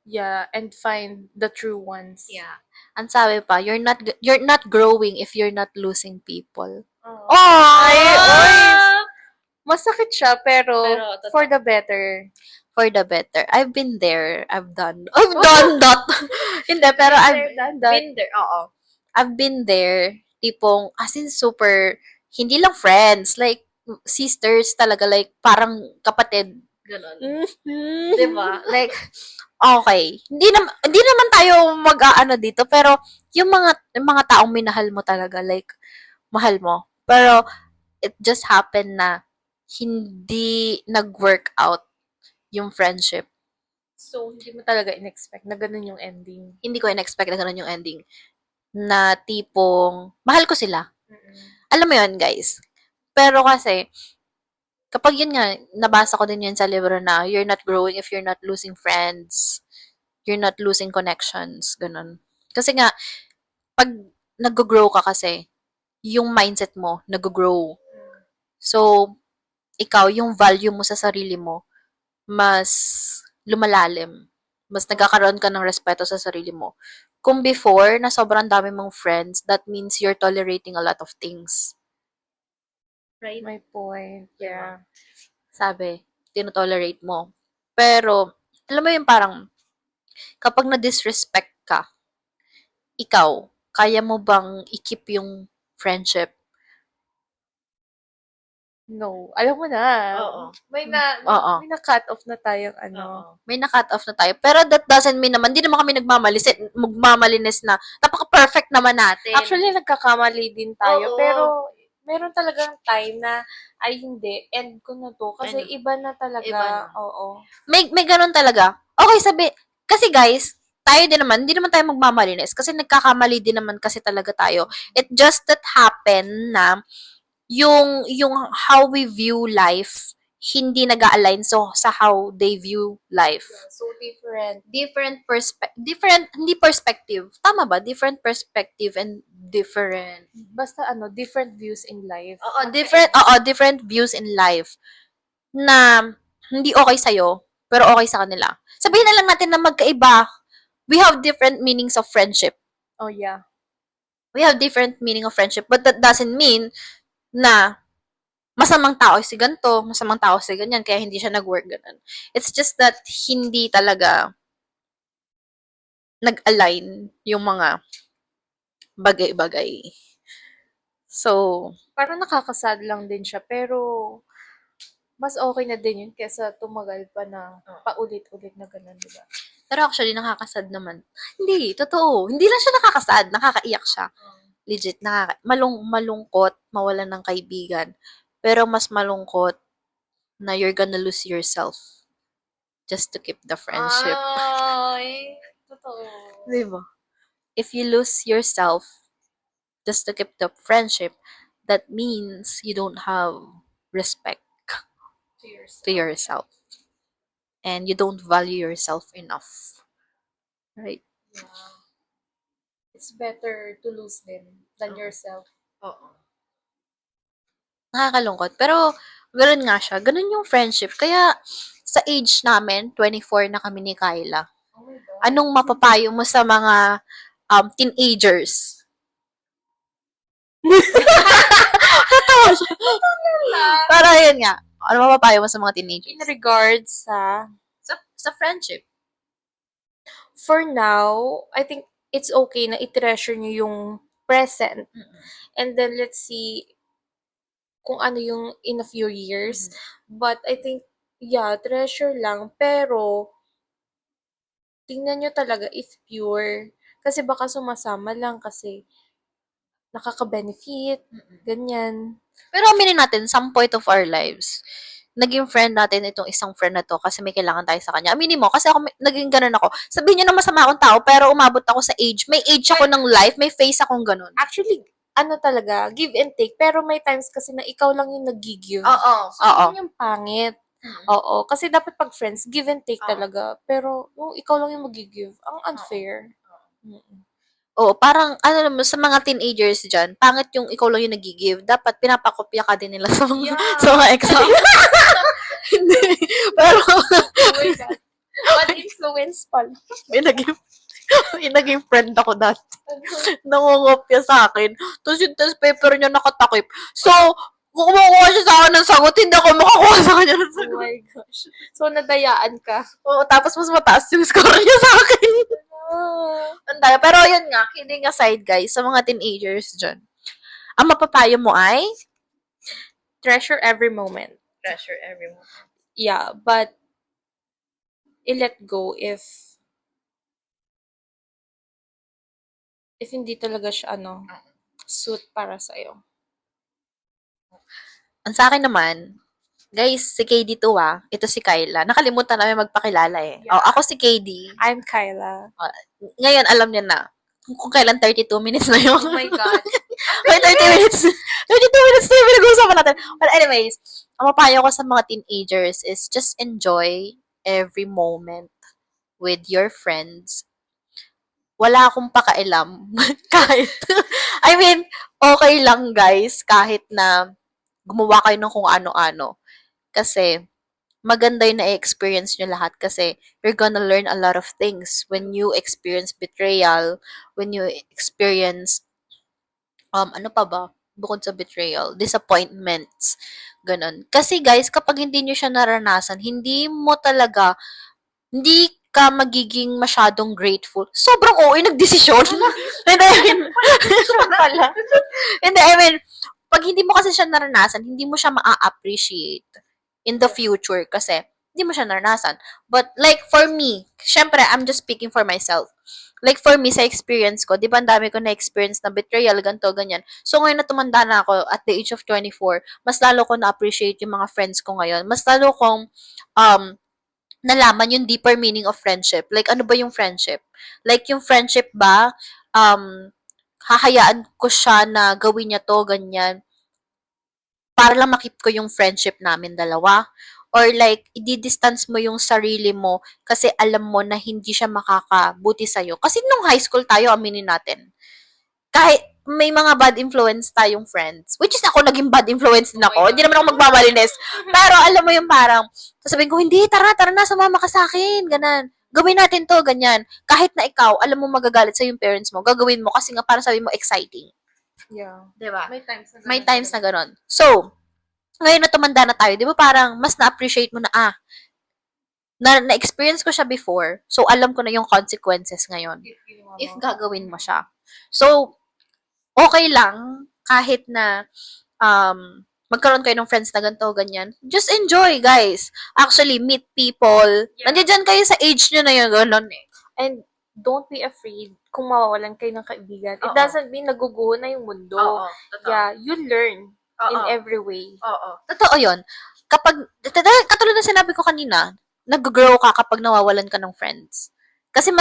Yeah, and find the true ones. Yeah. Ang sabi pa, you're not growing if you're not losing people. Oh. Ay! Masakit siya, pero Pero, for the better. For the better. I've been there. I've done that. Hindi, pero I've done that. been there. Oo. I've been there. Tipong, as in super, hindi lang friends. Like, sisters talaga. Like, parang kapatid. Ganon. Diba? Like, okay. Hindi naman tayo mag-aano dito, pero yung mga taong minahal mo talaga, like, mahal mo. Pero, it just happened na hindi nag-work out yung friendship. So, hindi mo talaga in-expect na ganun yung ending. Hindi ko in-expect na ganun yung ending. Na tipong, mahal ko sila. Alam mo yun, guys. Pero kasi, kapag yun nga, nabasa ko din yun sa libro na, you're not growing if you're not losing friends. You're not losing connections. Ganun. Kasi nga, pag nag-grow ka kasi, yung mindset mo, nag-grow. So, ikaw, yung value mo sa sarili mo, mas lumalalim. Mas nagkakaroon ka ng respeto sa sarili mo. Kung before, na sobrang dami mong friends, that means you're tolerating a lot of things. Right? My point. Yeah. Sabi, tinotolerate mo. Pero, alam mo yung parang, kapag na-disrespect ka, ikaw, kaya mo bang i-keep yung friendship? No. Alam mo na. Oo. May Oo. na-cut off na tayong ano. May na-cut off na tayo. Pero that doesn't mean naman, di naman kami magmamalinis na, napaka-perfect naman natin. Actually, nagkakamali din tayo. Oo. Pero, meron talagang time na, ay hindi, end ko na to. Kasi Ano? iba na talaga. Iba na. Oo. May ganun talaga. Okay, kasi guys, tayo din naman, hindi naman tayo magmamalinis kasi nagkakamali din naman kasi talaga tayo. It just that happen na yung how we view life hindi nag-align sa how they view life. So different. Hindi perspective. Tama ba? Different perspective and different. Basta different views in life. Different views in life na hindi okay sa'yo, pero okay sa kanila. Sabihin na lang natin na magkaiba. We have different meanings of friendship. Oh, yeah. We have different meaning of friendship, but that doesn't mean na masamang tao si ganto, masamang tao si ganyan, kaya hindi siya nag-work ganun. It's just that hindi talaga nag-align yung mga bagay-bagay. So, Parang nakakasad lang din siya, pero mas okay na din yun kesa tumagal pa na paulit-ulit na ganun, di ba? pero actually, nakakasad naman. Hindi, totoo. Hindi lang siya nakakasad, nakakaiyak siya. Legit, malungkot, mawalan ng kaibigan. Pero mas malungkot na you're gonna lose yourself just to keep the friendship. Ay, totoo. Diba? If you lose yourself just to keep the friendship, that means you don't have respect to yourself. And you don't value yourself enough. Right? Yeah. It's better to lose them than yourself. Oo. Nakakalungkot. Pero, ganun nga siya. Ganun yung friendship. Kaya, sa age namin, 24 na kami ni Kyla. Oh my God. Anong mapapayo mo sa mga teenagers? Tatawa siya. Pero yun nga. Ano mapapayo mo sa mga teenagers? In regards Sa friendship. for now, I think it's okay na i-treasure nyo yung present. And then, let's see kung ano yung in a few years. But I think, yeah, treasure lang. Pero, tingnan nyo talaga if pure. Kasi baka sumasama lang kasi nakaka-benefit, ganyan. Pero aminin natin, some point of our lives, naging friend natin itong isang friend na to kasi may kailangan tayo sa kanya. Aminin mo, kasi ako, naging ganun ako. Sabihin niyo na masama akong tao, pero umabot ako sa age. May age ako ng life, may face akong ganun. Actually, ano talaga, give and take. Pero may times kasi na ikaw lang yung nag-give. Oo. So, yun yung pangit. Oo. Kasi dapat pag friends, give and take talaga. Pero, yung ikaw lang yung mag-give, ang unfair. Oo, parang, ano naman, sa mga teenagers dyan, pangit yung ikaw lang yung nag-give. Dapat pinapakopya ka din nila sa mga, Yeah. sa mga exam. Hindi. Pero, Oh my God. Bad influence pala. may naging friend ako dati. Nangungopya sa akin. Tapos yung test paper niya nakatakip. So, kung kumukuha siya sa akin ng sagot, hindi ako makakuha sa kanya ng Oh sagot. my gosh. So, nadayaan ka. Oo, tapos mas mataas yung score niya sa akin. Ang daya. Pero yun nga, kidding aside guys, sa mga teenagers dyan, ang mapapayo mo ay Treasure every moment. treasure everyone. Yeah, but i-let go if hindi talaga siya suit para sa iyo. Ang sa akin naman, guys, si KD to ito si Kyla. Nakalimutan namin magpakilala eh. Yeah. Oh, ako si KD. I'm Kyla. Ngayon, alam niya na kung kailan 32 minutes na yun. Oh my God. May 30 minutes. 32 minutes na yung pinag-uusapan natin. But anyways, ang mapayo ko sa mga teenagers is just enjoy every moment with your friends. Wala akong pakailam. Kahit, I mean, okay lang guys, kahit na gumawa kayo ng kung ano-ano. Kasi, maganda yung na-experience nyo lahat kasi you're gonna learn a lot of things when you experience betrayal, when you experience ano pa ba? Bukod sa betrayal, disappointments, ganun. Kasi guys, kapag hindi nyo siya naranasan, hindi ka magiging masyadong grateful. Sobrang OA nagdesisyon. And I mean, Pala. hindi, I mean, pag hindi mo kasi siya naranasan, hindi mo siya maa-appreciate in the future kasi hindi mo siya naranasan. But like for me, syempre, I'm just speaking for myself. Like for me, sa experience ko, di ba ang dami ko na-experience na betrayal, ganito, ganyan. So ngayon na tumanda na ako at the age of 24, mas lalo ko na-appreciate yung mga friends ko ngayon. Mas lalo kong nalaman yung deeper meaning of friendship. Like ano ba yung friendship? Like yung friendship ba, hahayaan ko siya na gawin niya to, ganyan, para lang makip ko yung friendship namin dalawa. Or like, i-distance mo yung sarili mo kasi alam mo na hindi siya makakabuti sa'yo. Kasi nung high school tayo, aminin natin, kahit may mga bad influence tayong friends, which is ako naging bad influence din ako, hindi naman ako magmamalinis. Pero alam mo yung parang, sasabihin ko, hindi, tara na, sumama ka sa akin, ganan. Gawin natin to, ganyan. Kahit na ikaw, alam mo magagalit sa yung parents mo, gagawin mo kasi nga para sabihin mo exciting. Yeah. Diba? May times na May times na gano'n. So, ngayon na tumanda na tayo, di ba parang mas na-appreciate mo na, na-experience ko siya before, so alam ko na yung consequences ngayon if gagawin mo siya. So, okay lang kahit na magkaroon kayo ng friends na ganito, ganyan. Just enjoy, guys. Actually, meet people. Yeah. Nandiyan kayo sa age nyo na yun, gano'n eh. And don't be afraid kung mawawalan kayo ng kaibigan. It Oo. doesn't mean naguguho na yung mundo. totoo. Yeah, you learn in Oo. every way. Oo. Totoo yun. Katulad na sinabi ko kanina, nag-grow ka kapag nawawalan ka ng friends. Kasi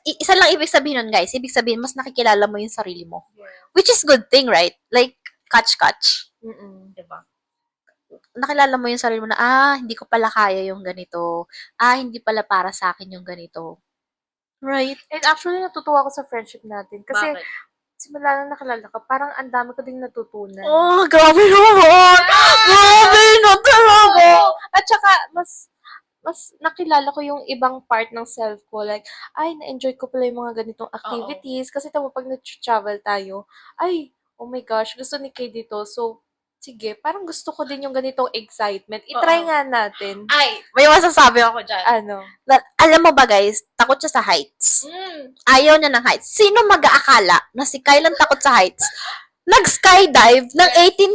isa lang ibig sabihin nun, guys. Ibig sabihin, mas nakikilala mo yung sarili mo. Yeah. Which is good thing, right? Like, catch. Diba? Nakilala mo yung sarili mo na, hindi ko pala kaya yung ganito. Hindi pala para sa akin yung ganito. Right? And actually, natutuwa ako sa friendship natin. Kasi, Bakit? simula na nakilala ka, parang ang dami ko ding natutunan. Oh, grabe naman! Grabe na talaga! At saka, mas nakilala ko yung ibang part ng self ko. Like, na-enjoy ko pala yung mga ganitong activities. Kasi tamo, pag nag-travel tayo, oh my gosh, gusto ni Kay dito. So, sige, parang gusto ko din yung ganitong excitement. I-try nga natin. May masasabi ako dyan. Ano? Alam mo ba, guys, takot siya sa heights. Ayaw niya ng heights. Sino mag-aakala na si Kylan takot sa heights? Nag-skydive ng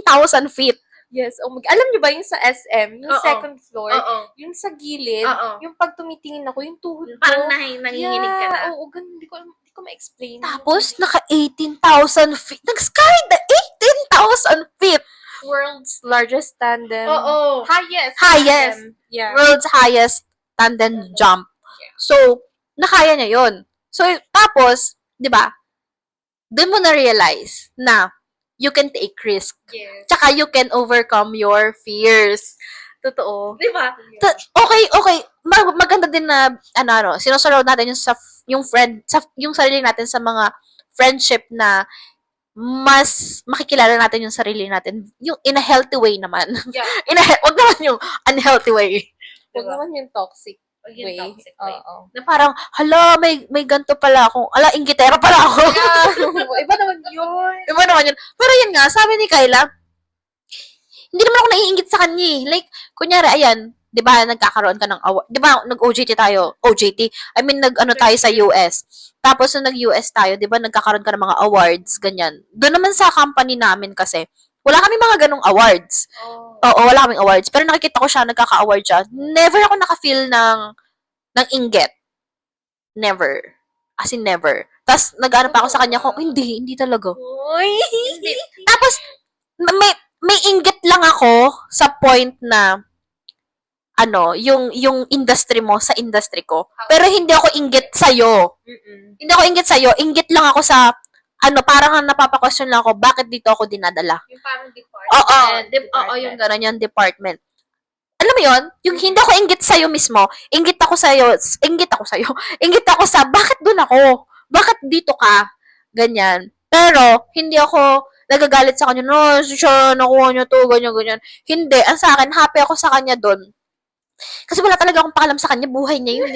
18,000 feet. Yes. Alam niyo ba yung sa SM, yung second floor, Oo. yung sa gilid, Oo. yung pag tumitingin ako, yung tuhod ko. Parang nanginginig ka na. Oo, ganun. Hindi ko ma-explain. Tapos, naka 18,000 feet. Nag-skydive 18,000 feet. World's largest tandem. Oo. Highest. Highest. tandem. Yeah. World's highest tandem jump. So, nakaya niya yun. So, tapos, di ba, doon mo na-realize na you can take risk. Yes. Tsaka you can overcome your fears. Totoo. Di ba? Okay. Maganda din na, sinusurround natin yung sarili natin sa mga friendship na mas makikilala natin yung sarili natin. Yung in a healthy way naman. Yeah. Wag naman yung unhealthy way. Huwag naman yung toxic way. toxic way. Oo. Na parang, hala, may ganto pala ako. Ingitera pala ako. Iba naman yun. Iba naman yun. Pero yun nga, sabi ni Kyla, hindi naman ako naiingit sa kanya eh. Like, kunyari, ayan, di ba, nagkakaroon ka ng award. Di ba, nag-OJT tayo. Nag-ano tayo sa US. Tapos, nung nag-US tayo, di ba, nagkakaroon ka ng mga awards, ganyan. Doon naman sa company namin kasi, wala kami mga ganong awards. Oo, wala kaming awards. Pero nakikita ko siya, nagkaka-award siya. Never ako naka-feel ng inggit. Never. As in, never. Tapos, nag-ano pa ako sa kanya ko, hindi talaga. Hindi. Tapos, may inggit lang ako sa point na yung industry mo sa industry ko. Pero hindi ako inggit sa'yo. Hindi ako inggit sa'yo. Inggit lang ako sa parang napapa-question lang ako, bakit dito ako dinadala? Yung parang department. Oo, yung gano'n, yung department. Alam mo yun? Yung hindi ako inggit sa'yo mismo, inggit ako sa, bakit dun ako? Bakit dito ka? Ganyan. Pero, hindi ako nagagalit sa kanya, no, siya, nakuha niya to, ganyan. Hindi. Ang sa akin, happy ako sa kanya dun. Kasi wala talaga akong pakalam sa kanya, buhay niya yun.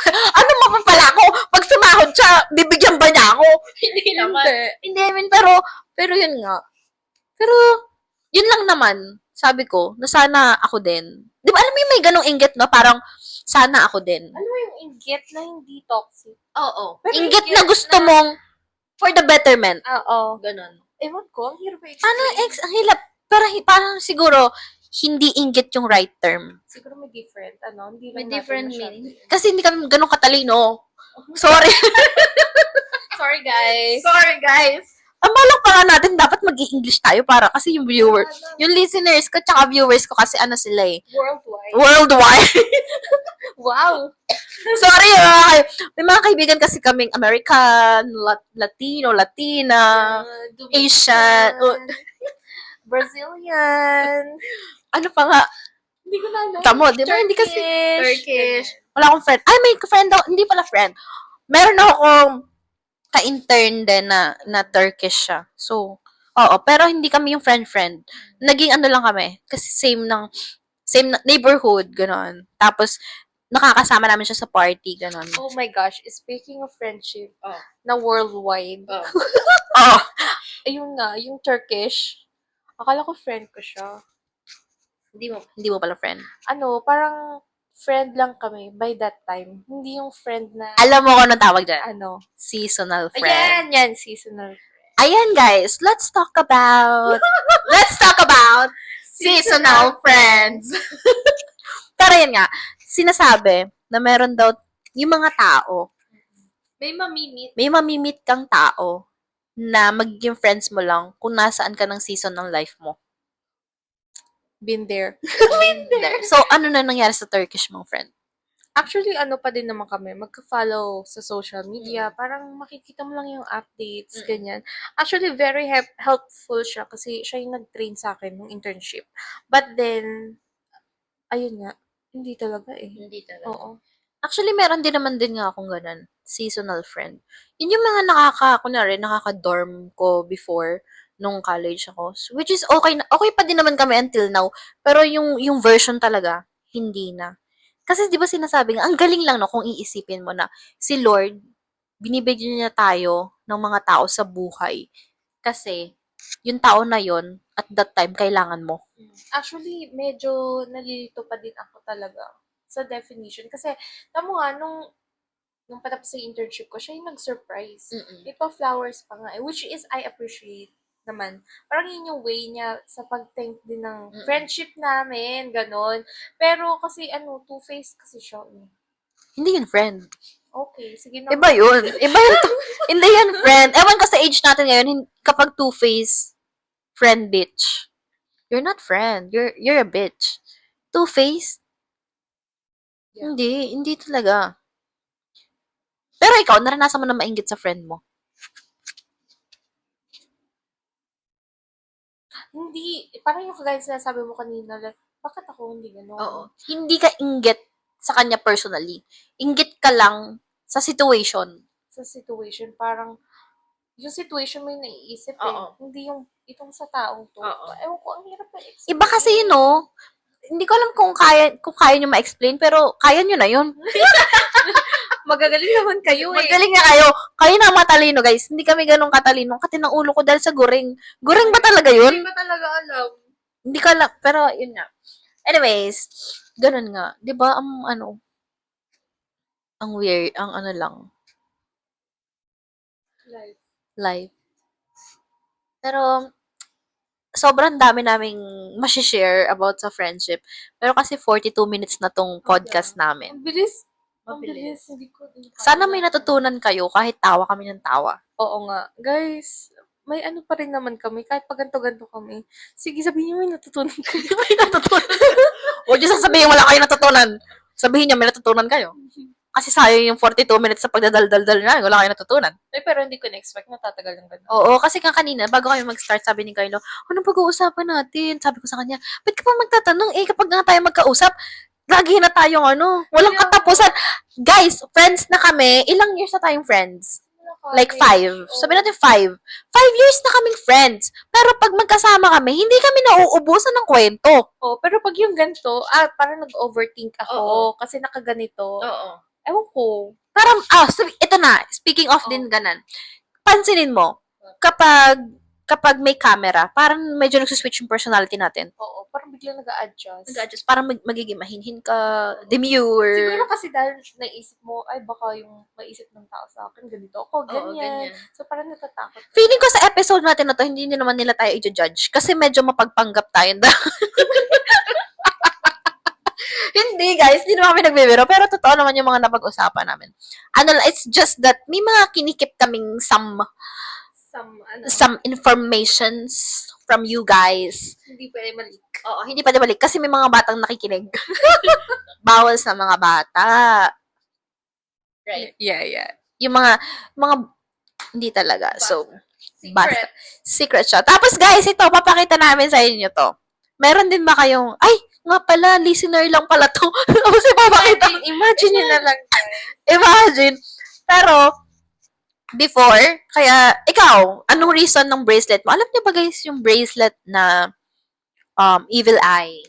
Ano mapapala ako? Pag sumahod siya, bibigyan ba niya ako? Hindi naman. Hindi, I mean, pero yun nga. Pero, yun lang naman, sabi ko, na sana ako din. Di ba, alam mo yung may ganong inggit, no? Parang, sana ako din. Ano yung inggit na hindi toxic? Oo. Pero Inggit na gusto mong for the betterment. Oo. Ganon. Ewan ko, ang hirap i-explain. Ang hilap. Pero parang siguro, hindi inggit yung right term. Siguro may different, hindi May lang different natin meaning. Kasi hindi kami ganun katalino. Sorry. Sorry, guys. Sorry, guys. Ang balak pa nga natin, dapat mag-i-English tayo para kasi yung yung listeners ko, tsaka viewers ko kasi sila eh. Worldwide. Worldwide. Wow. Sorry, may mga kaibigan kasi kaming American, Latino, Latina, Asian, Brazilian. ano pa nga, Hindi ko na alam. tamo, di ba? Hindi kasi Turkish. Wala akong friend. May friend daw, hindi pala friend. Meron akong ka-intern din na Turkish siya. So, oo, pero hindi kami yung friend-friend. Naging lang kami. Kasi same neighborhood, gano'n. Tapos, nakakasama namin siya sa party, gano'n. Oh my gosh, speaking of friendship, na worldwide. Oo. Ayun nga, yung Turkish, Akala ko friend ko siya. Hindi mo pala friend. Parang friend lang kami by that time. Hindi yung friend na, Alam mo kung anong tawag dyan? ano. Seasonal friend. Ayan, seasonal. Ayan, guys. Let's talk about seasonal friends. Pero yun nga, sinasabi na meron daw yung mga tao, May mamimit. may mamimit kang tao na magiging friends mo lang kung nasaan ka ng season ng life mo. Been there. There. So, ano na nangyari sa Turkish mong friend? Actually, pa din naman kami, magka-follow sa social media. Parang makikita mo lang yung updates, ganyan. Actually, very helpful siya kasi siya yung nag-train sa akin ng internship. But then, ayun nga, hindi talaga eh. Hindi talaga. Oo. Actually, meron din naman din nga akong ganun. Seasonal friend. Yun yung mga nakaka-dorm ko before nung college ako. Which is okay okay pa din naman kami until now. Pero yung version talaga, hindi na. Kasi 'di ba sinasabi nga, ang galing lang no kung iisipin mo na si Lord binibigyan niya tayo ng mga tao sa buhay. Kasi yung tao na yon at that time kailangan mo. Actually, medyo nalilito pa din ako talaga sa definition. Kasi, tamo nga, nung patapos sa internship ko, siya yung nag-surprise. Ito, flowers pa nga eh, which is I appreciate naman. Parang yun yung way niya sa pag-thank din ng friendship namin, ganon. Pero kasi two-faced kasi siya. Hindi yun friend. Okay, sige na. Iba yun. Iba yun. Hindi yan friend. Ewan ko sa age natin ngayon, kapag two-face, friend bitch. You're not friend. You're a bitch. Two-face? Yeah. Hindi talaga. Pero ikaw, naranasan mo na mainggit sa friend mo. Hindi, parang yung kagaya sinasabi mo kanina, like, bakit ako hindi gano'n? Oo. Hindi ka inggit sa kanya personally. Inggit ka lang sa situation. Sa situation, parang, yung situation mo yung naiisip eh. Oo. Hindi yung, itong sa taong to. Oo. Ewan ko, ang hirap na explain. Iba kasi yun, no? Hindi ko alam kung kaya nyo ma-explain, pero kaya nyo na yun. Magagaling naman kayo eh. Magaling na kayo. Kayo na matalino, guys. Hindi kami ganun katalino. Kasi ng ulo ko dahil sa guring. Guring ba talaga yun? Hindi ba talaga alam? Hindi ko alam. Pero, yun nga. Anyways, ganun nga. Di ba, ang weird, ang ano lang, life. Pero, sobrang dami naming share about sa friendship. Pero kasi 42 minutes na tong podcast namin. Ang bilis. Ang Mabilis. bilis. Hindi ko din Sana may natutunan kayo kahit tawa kami ng tawa. Oo nga. Guys, may ano pa rin naman kami. Kahit pag ganto-ganto kami. Sige, sabihin niyo may natutunan kayo. May natutunan. Huwag niyo sasabihin wala kayo natutunan. Sabihin niyo may natutunan kayo. Kasi sayang yung 42 minutes sa pagdadal-dal-dal na, wala kayo natutunan. Ay, pero hindi ko na-expect na tatagal ng ganun. Oo, kasi kanina, bago kayo mag-start, sabi ni Carlo, anong pag-uusapan natin? Sabi ko sa kanya, ba't ka pa magtatanong? Kapag nga tayo magkausap, lagi na tayong walang katapusan. Guys, friends na kami. Ilang years na tayong friends? Like 5. Sabi natin 5. 5 years na kaming friends. Pero pag magkasama kami, hindi kami nauubusan ng kwento. Oh, pero pag yung ganito, parang nag-overthink ako kasi nakaganito. Oo. Ewan ko. Parang, ito na, speaking of din ganan, pansinin mo, kapag may camera, parang medyo nagsuswitch yung personality natin. Oo, parang biglang nag-a-adjust. Parang magiging mahinhin ka, demure. Siguro kasi dahil naisip mo, ay baka yung maisip ng tao sa akin, ganito ako, ganyan. So parang natatakot. Feeling ko sa episode natin na to, hindi naman nila tayo i-judge kasi medyo mapagpanggap tayo. Hindi, guys. Hindi naman kami nagbibiro. Pero totoo naman yung mga napag-usapan namin. It's just that may mga kinikip kaming some informations from you guys. Hindi pwede malik. Oo, hindi pa balik. Kasi may mga batang nakikinig. Bawal sa mga bata. Right. Yeah. Yung mga, hindi talaga. So, Secret. Secret siya. Tapos guys, ito, papakita namin sa inyo to. Meron din ba kayong, ay, nga pala, listener lang pala to. Kasi papakita. Imagine nyo na lang. Imagine. Pero, before, kaya, ikaw, anong reason ng bracelet mo? Alam niyo ba guys, yung bracelet na evil eye?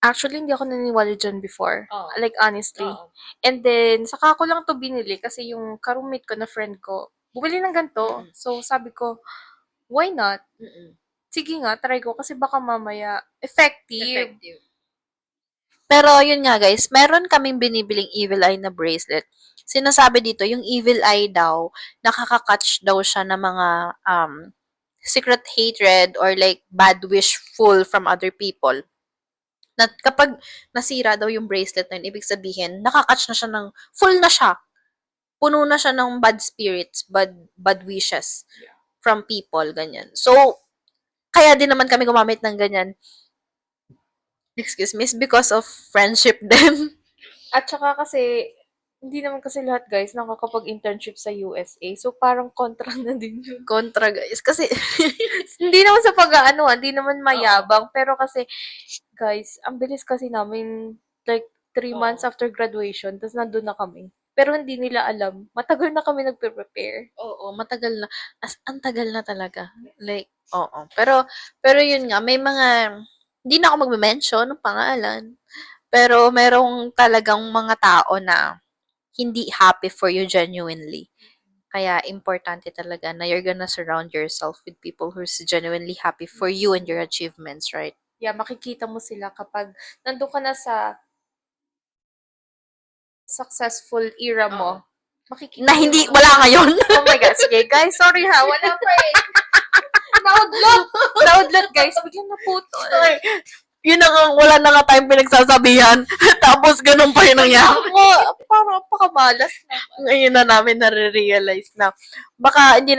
Actually, hindi ako naniniwala dyan before. Oh. Like, honestly. Oh. And then, saka ko lang to binili kasi yung ka-roommate ko na friend ko, bumili ng ganito. So, sabi ko, why not? Sige nga, try ko kasi baka mamaya effective. Pero yun nga guys, meron kaming binibiling evil eye na bracelet. Sinasabi dito, yung evil eye daw, nakaka-catch daw siya ng mga secret hatred or like bad wish full from other people. Na kapag nasira daw yung bracelet na yun, ibig sabihin, nakakatch na siya ng, full na siya. Puno na siya ng bad spirits, bad wishes from people, ganyan. So, kaya din naman kami gumamit ng ganyan. Excuse me, is because of friendship din. At saka kasi, hindi naman kasi lahat guys nakakapag-internship sa USA. So, parang kontra na din yun. Kontra, guys. Kasi, Hindi naman sa pag-ano, hindi naman mayabang. Pero kasi, guys, ang bilis kasi namin, like, 3 months after graduation, tapos nandun na kami. Pero hindi nila alam. Matagal na kami nagpe-prepare. oo, matagal na. Ang tagal na talaga. Like, oo. Pero yun nga, may mga, hindi na ako magme-mention ng pangalan. Pero merong talagang mga tao na hindi happy for you genuinely. Kaya importante talaga na you're gonna surround yourself with people who's genuinely happy for you and your achievements, right? Yeah, makikita mo sila kapag nandun ka na sa successful era mo. Makikita Na hindi, mo. wala ngayon. Oh my God. Sige, guys. Sorry ha. Wala pa eh. Naudlot. Naudlot, guys. Biglang naputol. Sorry. Yun na nga, wala na nga tayong pinagsasabihan. Tapos ganun pa yung nangyari. Ako, parang napakamalas na. Ngayon na namin nare-realize na baka hindi